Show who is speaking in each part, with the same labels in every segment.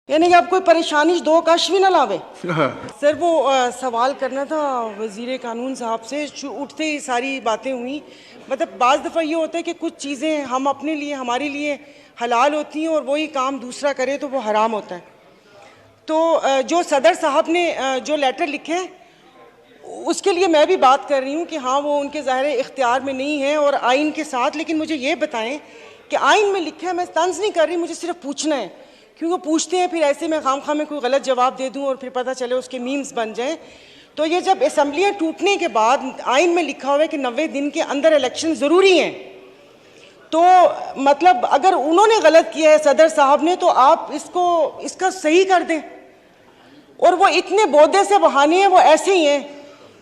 Speaker 1: यानी कि आप कोई परेशानी दो कश भी ना लावे। सर वो सवाल करना था वजीर कानून साहब से, उठते ही सारी बातें हुई। मतलब बाज़ दफ़ा ये होता है कि कुछ चीज़ें हम अपने लिए हमारे लिए हलाल होती हैं और वही काम दूसरा करे तो वो हराम होता है। तो जो सदर साहब ने जो लेटर लिखे उसके लिए मैं भी बात कर रही हूँ कि हाँ वो उनके ज़ाहिर इख्तियार में नहीं है और आइन के साथ, लेकिन मुझे ये बताएं कि आइन में लिखा है, मैं तंज़ नहीं कर रही, मुझे सिर्फ पूछना है, क्योंकि पूछते हैं फिर ऐसे में खाम में कोई गलत जवाब दे दूं और फिर पता चले उसके मीम्स बन जाएं। तो ये जब असम्बलियाँ टूटने के बाद आइन में लिखा हुआ है कि 90 दिन के अंदर इलेक्शन ज़रूरी हैं, तो मतलब अगर उन्होंने गलत किया है सदर साहब ने, तो आप इसका सही कर दें। और वो इतने बोदे से बहाने हैं, वो ऐसे ही हैं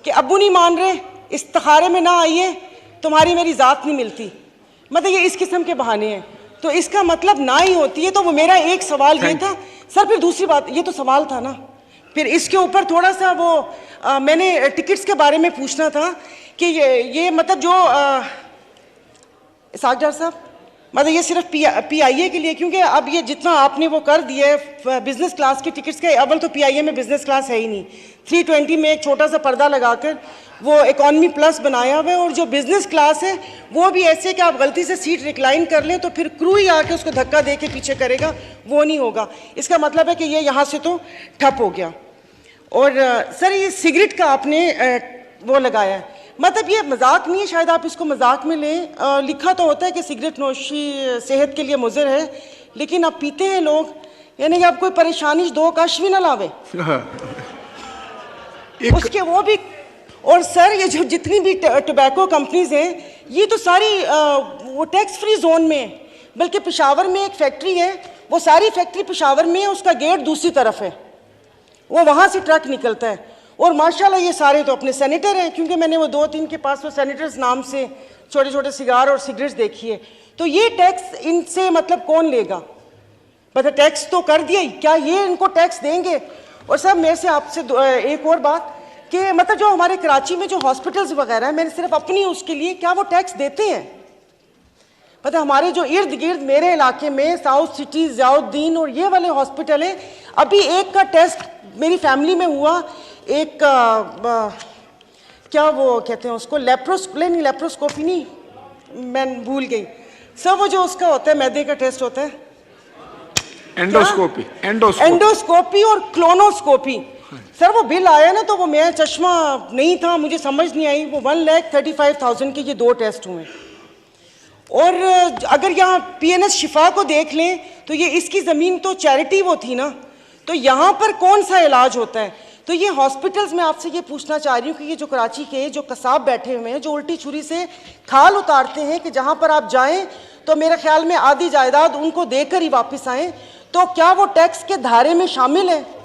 Speaker 1: कि अब्बू नहीं मान रहे, इस्तिखारे में ना आइए, तुम्हारी मेरी ज़ात नहीं मिलती, मतलब ये इस किस्म के बहाने हैं। तो इसका मतलब ना ही होती है। तो वो मेरा एक सवाल ये था सर। फिर दूसरी बात, ये तो सवाल था ना, फिर इसके ऊपर थोड़ा सा वो मैंने टिकट्स के बारे में पूछना था कि ये मतलब जो सागजार साहब, मतलब ये सिर्फ PIA के लिए, क्योंकि अब ये जितना आपने वो कर दिया है बिजनेस क्लास की टिकट्स के, अव्वल तो PIA में बिजनेस क्लास है ही नहीं, 320 में एक छोटा सा पर्दा लगाकर वो इकॉनमी प्लस बनाया हुआ है, और जो बिजनेस क्लास है वो भी ऐसे कि आप गलती से सीट रिक्लाइन कर लें तो फिर क्रू ही आके उसको धक्का दे के पीछे करेगा, वो नहीं होगा। इसका मतलब है कि ये यहाँ से तो ठप हो गया। और सर ये सिगरेट का आपने वो लगाया है, मतलब ये मजाक नहीं है, शायद आप इसको मजाक में लें। लिखा तो होता है कि सिगरेट नोशी सेहत के लिए मुज़र है, लेकिन अब पीते हैं लोग, यानी कि आप कोई परेशानी दो कश भी ना लावे उसके वो भी। और सर ये जो जितनी भी टोबैको कंपनीज हैं ये तो सारी वो टैक्स फ्री जोन में है, बल्कि पेशावर में एक फैक्ट्री है, वो सारी फैक्ट्री पेशावर में है, उसका गेट दूसरी तरफ है, वो वहाँ से ट्रक निकलता है। और माशाल्लाह ये सारे तो अपने सेनेटर हैं, क्योंकि मैंने वो 2-3 के पास वो सेनेटर्स नाम से छोटे छोटे सिगार और सिगरेट्स देखी है। तो ये टैक्स इनसे मतलब कौन लेगा? मतलब टैक्स तो कर दिया ही, क्या ये इनको टैक्स देंगे? और सर मेरे से आपसे एक और बात कि मतलब जो हमारे कराची में जो हॉस्पिटल्स वगैरह हैं, मैंने सिर्फ अपनी उसके लिए, क्या वो टैक्स देते हैं? पता हमारे जो इर्द गिर्द मेरे इलाके में साउथ सिटी, ज़ियाउद्दीन और ये वाले हॉस्पिटल हैं, अभी एक का टेस्ट मेरी फैमिली में हुआ, एक क्या वो कहते हैं उसको, लेप्रोस्कोपी नहीं, मैं भूल गई सर, वो जो उसका होता है मैदे का टेस्ट होता है, एंडोस्कोपी और क्लोनोस्कोपी। सर वो बिल आया ना, तो वो मेरा चश्मा नहीं था, मुझे समझ नहीं आई, वो 1,35,000 के ये 2 टेस्ट हुए। और अगर यहाँ PNS शिफा को देख लें तो ये इसकी ज़मीन तो चैरिटी वो थी ना, तो यहाँ पर कौन सा इलाज होता है? तो ये हॉस्पिटल्स में आपसे ये पूछना चाह रही हूँ कि ये जो कराची के जो कसाब बैठे हुए हैं, जो उल्टी छुरी से खाल उतारते हैं कि जहाँ पर आप जाएं तो मेरे ख्याल में आधी जायदाद उनको देकर ही वापस आएँ, तो क्या वो टैक्स के धारे में शामिल है?